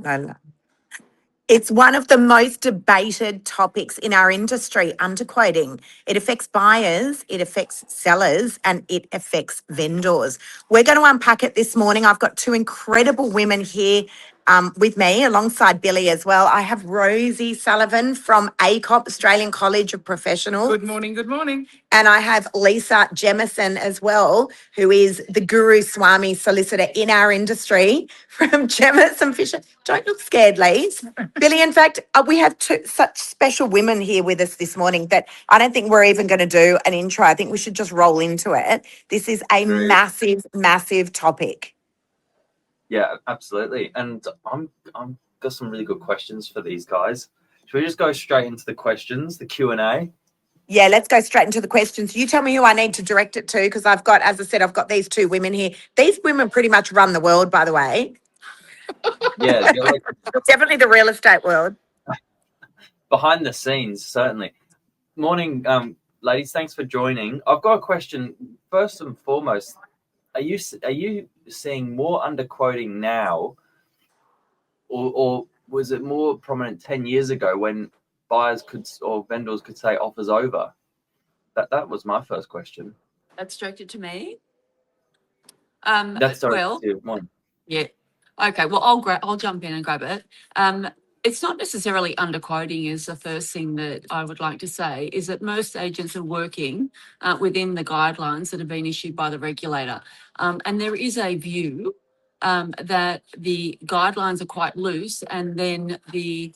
I know. It's one of the most debated topics in our industry, underquoting. It affects buyers, it affects sellers, and it affects vendors. We're going to unpack it this morning. I've got two incredible women here with me, alongside Billy as well. I have Rosie Sullivan from ACOP, Australian College of Professionals. Good morning, good morning. And I have Lisa Jemison as well, who is the Guru Swami solicitor in our industry from Jemison Fisher. Don't look scared, Lise. Billy, in fact, we have two such special women here with us this morning that I don't think we're even going to do an intro. I think we should just roll into it. This is a massive, massive topic. Yeah, absolutely. And I'm got some really good questions for these guys. Should we just go straight into the questions, the Q&A? Yeah, let's go straight into the questions. You tell me who I need to direct it to, because I've got, as I said, I've got these two women here. These women pretty much run the world, by the way. Yeah, Definitely the real estate world. Behind the scenes, certainly. Morning, ladies. Thanks for joining. I've got a question. First and foremost, are you seeing more underquoting now, or was it more prominent 10 years ago when buyers or vendors could say offers over? That was my first question. That's directed to me. That's well, yeah. Okay. Well, I'll jump in and grab it. It's not necessarily underquoting is the first thing that I would like to say, is that most agents are working within the guidelines that have been issued by the regulator. And there is a view that the guidelines are quite loose, and then the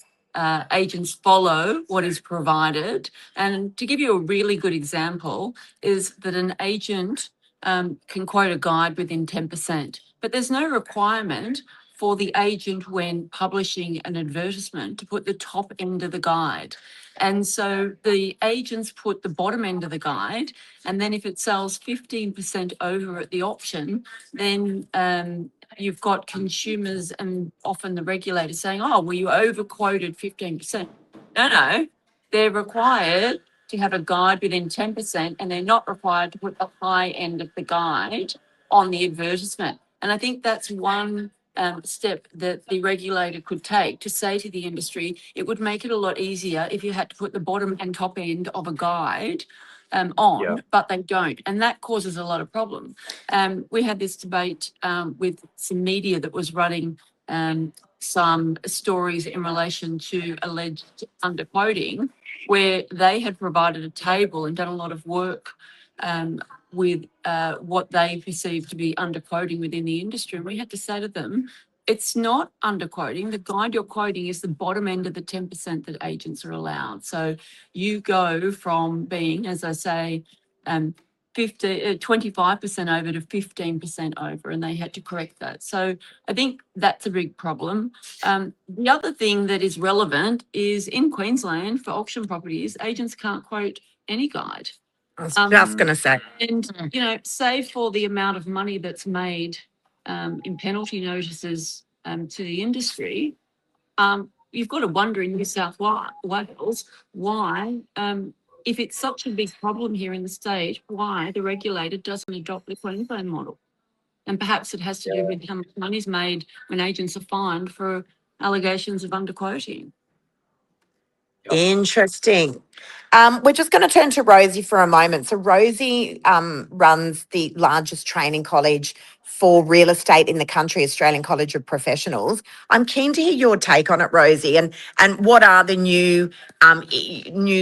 agents follow what is provided. And to give you a really good example is that an agent can quote a guide within 10%, but there's no requirement for the agent when publishing an advertisement to put the top end of the guide. And so the agents put the bottom end of the guide, and then if it sells 15% over at the option, then you've got consumers and often the regulator saying, oh, well, you overquoted 15%. No, they're required to have a guide within 10%, and they're not required to put the high end of the guide on the advertisement. And I think that's one step that the regulator could take to say to the industry, it would make it a lot easier if you had to put the bottom and top end of a guide but they don't. And that causes a lot of problem. We had this debate with some media that was running some stories in relation to alleged underquoting, where they had provided a table and done a lot of work with what they perceived to be underquoting within the industry. And we had to say to them, it's not underquoting. The guide you're quoting is the bottom end of the 10% that agents are allowed. So you go from being, as I say, 25% over to 15% over, and they had to correct that. So I think that's a big problem. The other thing that is relevant is in Queensland for auction properties, agents can't quote any guide. I was just going to say. And, save for the amount of money that's made in penalty notices to the industry, you've got to wonder in New South Wales why, if it's such a big problem here in the state, why the regulator doesn't adopt the Queensland model. And perhaps it has to do with how much money is made when agents are fined for allegations of underquoting. Interesting. We're just going to turn to Rosie for a moment. So Rosie runs the largest training college for real estate in the country, Australian College of Professionals. I'm keen to hear your take on it, Rosie, and what are the new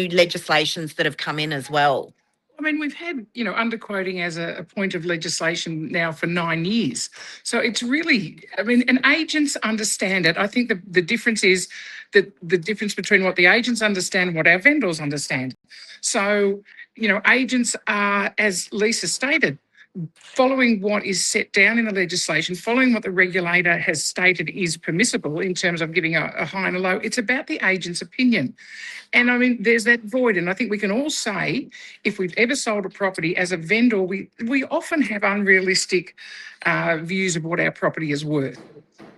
legislations that have come in as well? I mean, we've had, underquoting as a point of legislation now for 9 years. So it's really, and agents understand it. I think the difference is that the difference between what the agents understand and what our vendors understand. So, agents are, as Lisa stated, following what is set down in the legislation, following what the regulator has stated is permissible in terms of giving a high and a low. It's about the agent's opinion. And there's that void. And I think we can all say, if we've ever sold a property as a vendor, we often have unrealistic views of what our property is worth.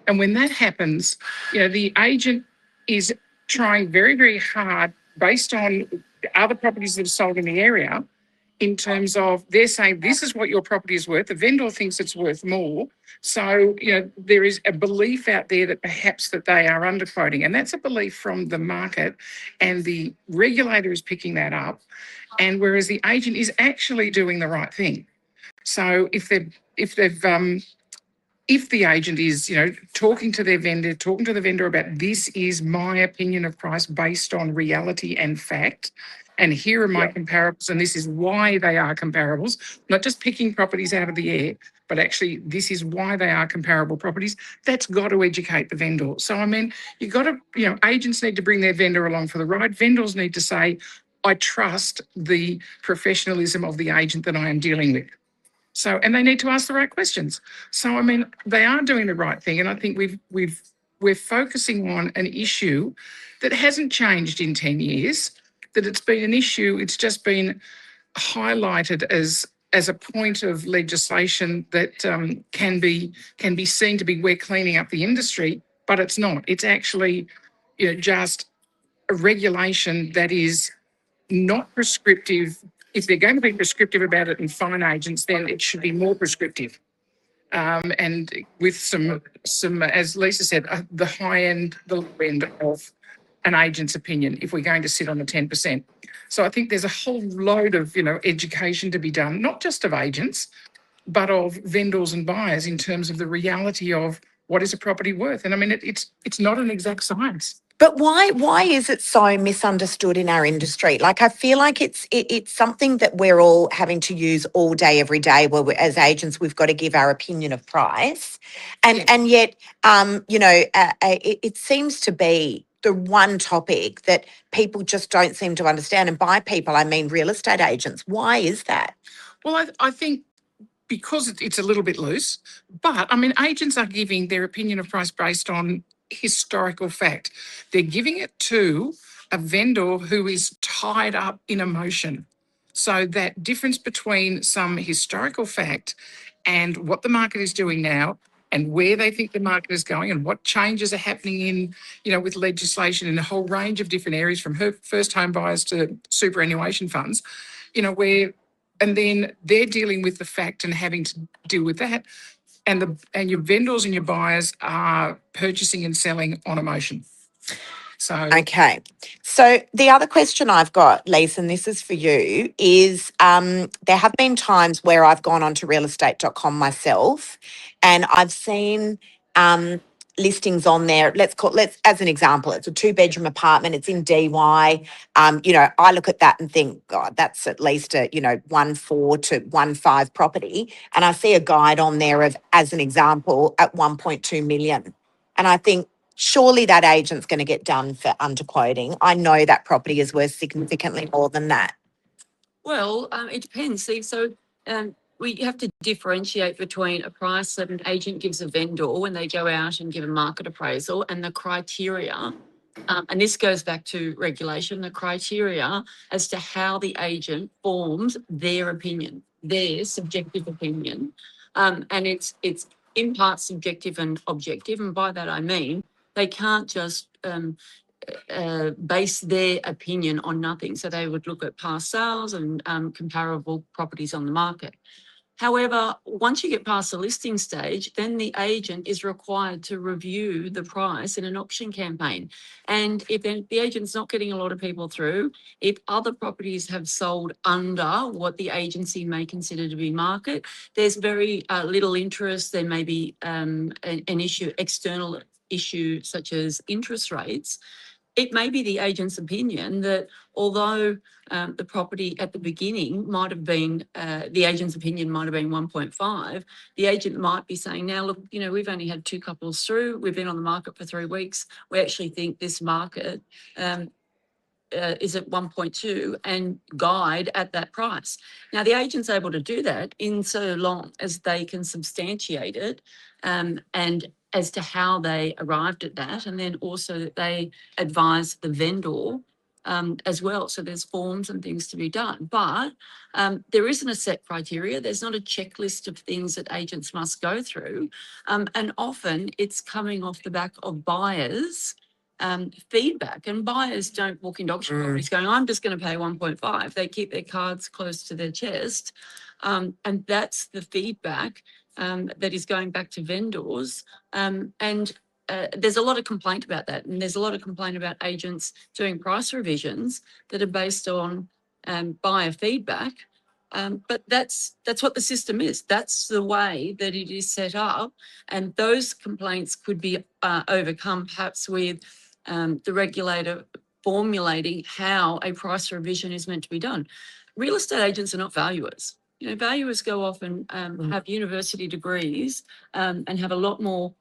And when that happens, the agent is trying very, very hard, based on other properties that are sold in the area, in terms of they're saying this is what your property is worth. The vendor thinks it's worth more. So, there is a belief out there that perhaps that they are underquoting, and that's a belief from the market, and the regulator is picking that up. And whereas the agent is actually doing the right thing. So if the agent is, talking to the vendor about this is my opinion of price based on reality and fact, and here are my comparables, and this is why they are comparables, not just picking properties out of the air, but actually this is why they are comparable properties, that's got to educate the vendor. So, I mean, you've got to, agents need to bring their vendor along for the ride. Vendors need to say, I trust the professionalism of the agent that I am dealing with. So, and they need to ask the right questions. So, I mean, they are doing the right thing. And I think we're focusing on an issue that hasn't changed in 10 years, that it's been an issue. It's just been highlighted as a point of legislation that can be seen to be we're cleaning up the industry, but it's not. It's actually, just a regulation that is not prescriptive. If they're going to be prescriptive about it and fine agents, then it should be more prescriptive. And with some, as Lisa said, the low end of an agent's opinion, if we're going to sit on the 10%. So I think there's a whole load of, education to be done, not just of agents, but of vendors and buyers in terms of the reality of what is a property worth. And I mean, it's not an exact science. But why is it so misunderstood in our industry? Like, I feel like it's something that we're all having to use all day, every day. Where as agents, we've got to give our opinion of price, and yet, it seems to be the one topic that people just don't seem to understand. And by people, I mean real estate agents. Why is that? Well, I think because it's a little bit loose, but I mean, agents are giving their opinion of price based on historical fact. They're giving it to a vendor who is tied up in emotion. So that difference between some historical fact and what the market is doing now and where they think the market is going and what changes are happening in, with legislation in a whole range of different areas, from first home buyers to superannuation funds, and then they're dealing with the fact and having to deal with that. And your vendors and your buyers are purchasing and selling on emotion. So Okay. So the other question I've got, Lisa, and this is for you, is there have been times where I've gone onto realestate.com myself and I've seen listings on there. Let's as an example, it's a 2-bedroom apartment. It's in DY. I look at that and think, God, that's at least a 1.4 to 1.5 property. And I see a guide on there of, as an example, at 1.2 million. And I think, surely that agent's going to get done for underquoting. I know that property is worth significantly more than that. Well, it depends. See, so we have to differentiate between a price that an agent gives a vendor when they go out and give a market appraisal, and the criteria. And this goes back to regulation, the criteria as to how the agent forms their opinion, their subjective opinion. And it's in part subjective and objective. And by that, I mean, they can't just base their opinion on nothing. So they would look at past sales and comparable properties on the market. However, once you get past the listing stage, then the agent is required to review the price in an auction campaign. And if the agent's not getting a lot of people through, if other properties have sold under what the agency may consider to be market, there's very little interest. There may be an issue, external issue such as interest rates. It may be the agent's opinion that although the property at the beginning might have been, the agent's opinion might have been 1.5, the agent might be saying, now, look, we've only had 2 couples through. We've been on the market for 3 weeks. We actually think this market is at 1.2 and guide at that price. Now, the agent's able to do that in so long as they can substantiate it and as to how they arrived at that, and then also that they advise the vendor as well. So there's forms and things to be done. But there isn't a set criteria. There's not a checklist of things that agents must go through. And often it's coming off the back of buyers feedback. And buyers don't walk into auction properties going, I'm just going to pay 1.5. They keep their cards close to their chest. And that's the feedback that is going back to vendors. There's a lot of complaint about that. And there's a lot of complaint about agents doing price revisions that are based on buyer feedback. But that's what the system is. That's the way that it is set up. And those complaints could be overcome perhaps with the regulator formulating how a price revision is meant to be done. Real estate agents are not valuers. You know, valuers go off and have university degrees and have a lot more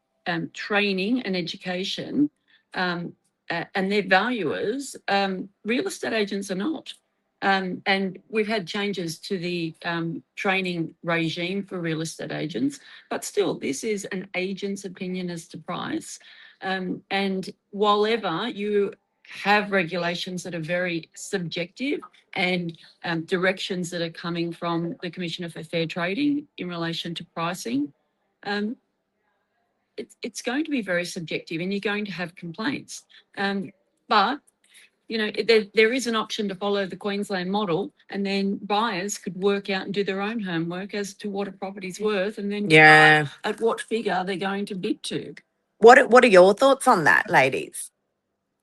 training and education, and they're valuers. Real estate agents are not. And we've had changes to the training regime for real estate agents, but still, this is an agent's opinion as to price. And while ever you have regulations that are very subjective and directions that are coming from the Commissioner for Fair Trading in relation to pricing, it's going to be very subjective and you're going to have complaints. But you know, there is an option to follow the Queensland model, and then buyers could work out and do their own homework as to what a property's worth, and then decide at what figure they're going to bid to. What are your thoughts on that, ladies?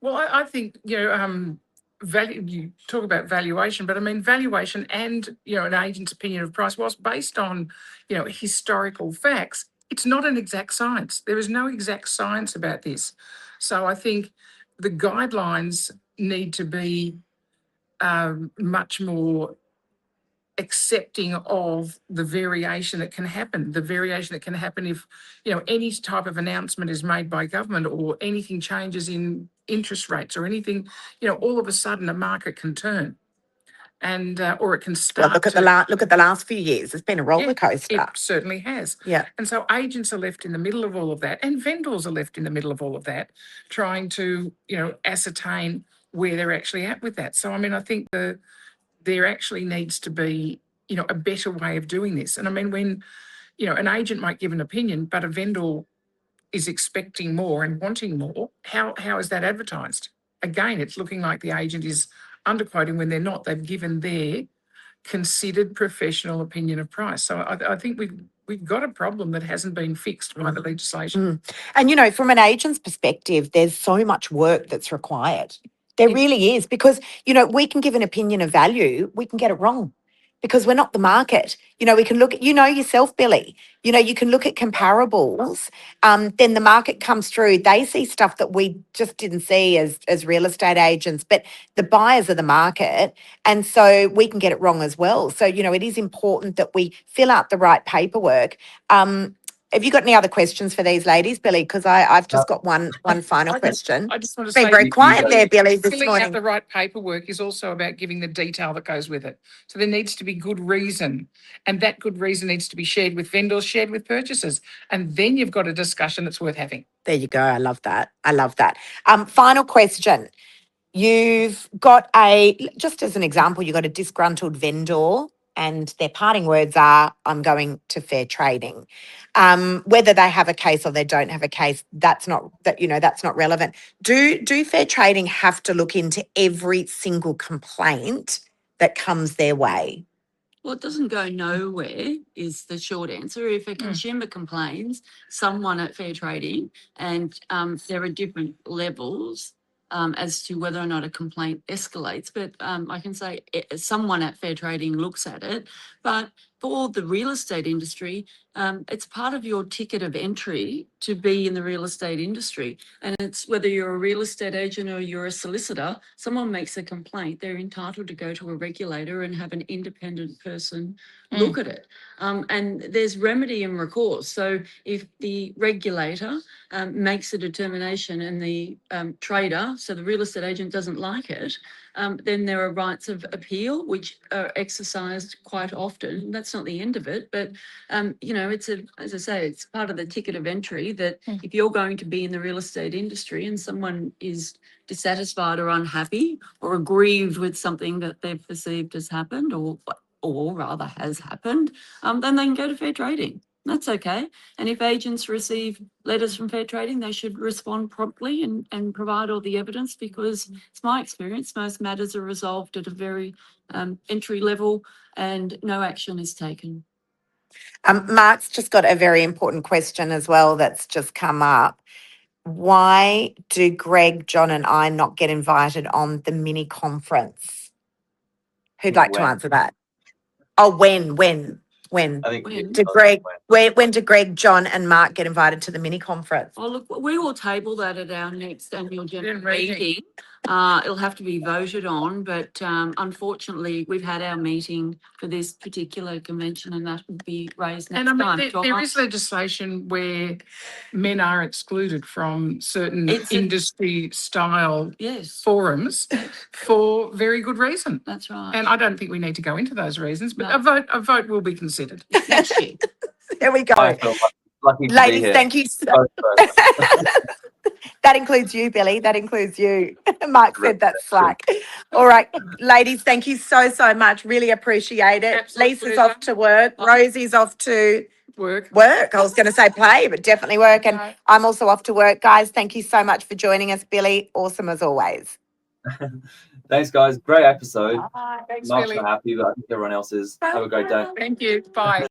Well, I think, value, you talk about valuation, but I mean, valuation and, an agent's opinion of price, whilst based on, historical facts, it's not an exact science. There is no exact science about this. So I think the guidelines need to be much more accepting of the variation that can happen, if, any type of announcement is made by government or anything changes in interest rates or anything, all of a sudden a market can turn and, or it can start. Well, look at the last few years. It's been a roller coaster. It certainly has. Yeah. And so agents are left in the middle of all of that, and vendors are left in the middle of all of that, trying to, ascertain where they're actually at with that. So, I mean, I think there actually needs to be, a better way of doing this. And I mean, when, an agent might give an opinion, but a vendor is expecting more and wanting more, how is that advertised? Again, it's looking like the agent is underquoting when they're not. They've given their considered professional opinion of price. So I think we've got a problem that hasn't been fixed by the legislation. And, from an agent's perspective, there's so much work that's required. There really is, because, we can give an opinion of value, we can get it wrong because we're not the market. We can look at, yourself, Billy, you can look at comparables. Then the market comes through, they see stuff that we just didn't see as real estate agents, but the buyers are the market. And so we can get it wrong as well. So, it is important that we fill out the right paperwork. Have you got any other questions for these ladies, Billy? Because I've just got one final question. I just want to Been say, very quiet there, Billy, this filling morning. out the right paperwork is also about giving the detail that goes with it. So there needs to be good reason, and that good reason needs to be shared with vendors, shared with purchasers, and then you've got a discussion that's worth having. There you go. I love that. Final question. You've got just as an example, you've got a disgruntled vendor and their parting words are, I'm going to fair trading. Whether they have a case or they don't have a case, that's not relevant. Do fair trading have to look into every single complaint that comes their way? Well, it doesn't go nowhere is the short answer. If a consumer complains, someone at Fair Trading, and there are different levels as to whether or not a complaint escalates, but I can say someone at Fair Trading looks at it. But for the real estate industry, it's part of your ticket of entry to be in the real estate industry. And it's whether you're a real estate agent or you're a solicitor, someone makes a complaint, they're entitled to go to a regulator and have an independent person look at it. And there's remedy and recourse. So if the regulator makes a determination and the trader, so the real estate agent, doesn't like it, then there are rights of appeal, which are exercised quite often. That's not the end of it, but as I say, it's part of the ticket of entry that if you're going to be in the real estate industry and someone is dissatisfied or unhappy or aggrieved with something that they've perceived has happened or rather has happened, then they can go to Fair Trading. That's okay. And if agents receive letters from fair trading, they should respond promptly and provide all the evidence, because it's my experience, most matters are resolved at a very entry level and no action is taken. Mark's just got a very important question as well that's just come up. Why do Greg, John, and I not get invited on the mini conference? Who'd like to When? answer that? Oh, when? I think When? Did Greg, when did Greg, John, and Mark get invited to the mini conference? Oh, look, we will table that at our next annual general General meeting. meeting. It'll have to be voted on, but unfortunately, we've had our meeting for this particular convention, and that will be raised next And I mean, time. there 12 is months. legislation where men are excluded from certain It's a- industry style Yes, forums for very good reason. that's right. And I don't think we need to go into those reasons, but No. a vote will be considered. Next year. There we go. I feel lucky to be Ladies, here. thank you. So, Both first. that includes you, Billy. That includes you. Mark said that's slack. All right, ladies, thank you so much. Really appreciate it. Absolute Lisa's pleasure. off to work. Rosie's off to Work. I was going to say play, but definitely work. And Right. I'm also off to work. Guys, thank you so much for joining us. Billy, awesome as always. Thanks, guys. Great episode. Thanks, Mark's Billy. not happy, but I think everyone else is. Have a great day. Thank you. Bye.